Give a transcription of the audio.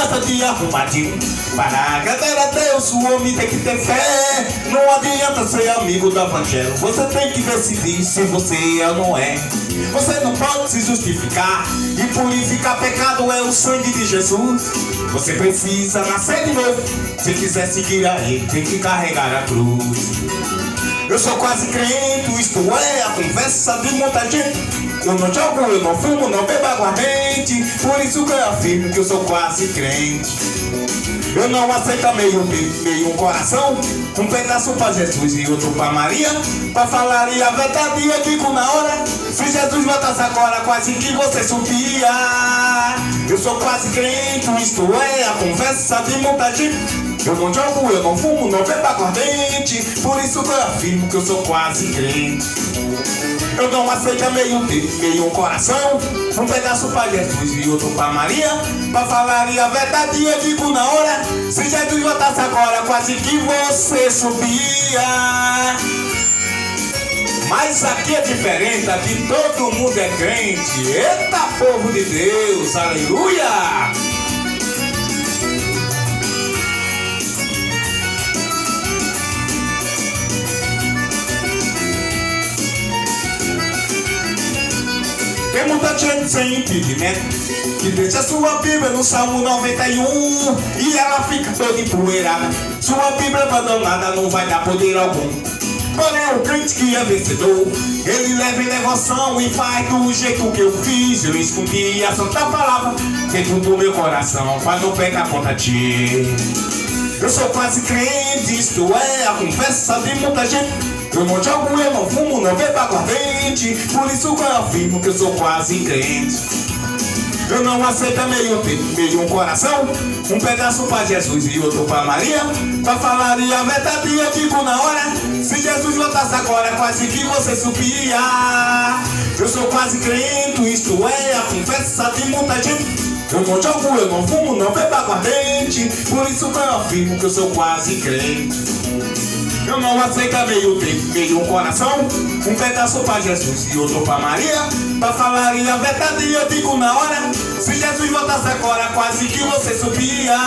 gosta de arrumadinho. Para agradar a Deus, o homem tem que ter fé. Não adianta ser amigo do evangelho. Você tem que decidir se você é ou não é. Você não pode se justificar e purificar pecado é o sangue de Jesus. Você precisa nascer de novo. Se quiser seguir a Ele, tem que carregar a cruz. Eu sou quase crente, isto é a conversa de muita gente. Eu não jogo, eu não fumo, não bebo aguardente. Por isso que eu afirmo que eu sou quase crente. Eu não aceito meio um coração, um pedaço pra Jesus e outro pra Maria. Pra falar a verdade eu digo na hora. Se Jesus voltasse agora, quase que você subia. Eu sou quase crente, isto é a conversa de muita gente. Eu não jogo, eu não fumo, não bebo aguardente. Por isso que eu afirmo que eu sou quase crente. Eu não aceito meio um coração, um pedaço pra Jesus e outro pra Maria. Pra falar a verdade eu digo na hora. Se Jesus voltasse agora, quase que você subia. Mas aqui é diferente, aqui todo mundo é crente. Eita, povo de Deus, aleluia! Tem muita gente sem impedimento que deixa sua Bíblia no Salmo 91 e ela fica toda empoeirada. Sua Bíblia abandonada não vai dar poder algum. Porém o crente que é vencedor, ele leva em devoção e faz do jeito que eu fiz. Eu escondi a santa palavra dentro do meu coração pra não pegar contra ti. Eu sou quase crente, isto é a confessa de muita gente. Eu não jogo, eu não fumo, não bebo aguardente. Por isso que eu afirmo que eu sou quase crente. Eu não aceito meio um coração, um pedaço pra Jesus e outro pra Maria. Pra falar a verdade eu digo na hora. Se Jesus voltasse agora, quase que você subia. Eu sou quase crente, isto é a confessa de muita gente. Eu não jogo, eu não fumo, não bebo aguardente. Por isso que eu afirmo que eu sou quase crente. Eu não aceito meio um coração, um pedaço pra Jesus e outro pra Maria. Pra falar a verdade eu digo na hora. Se Jesus voltasse agora, quase que você subia.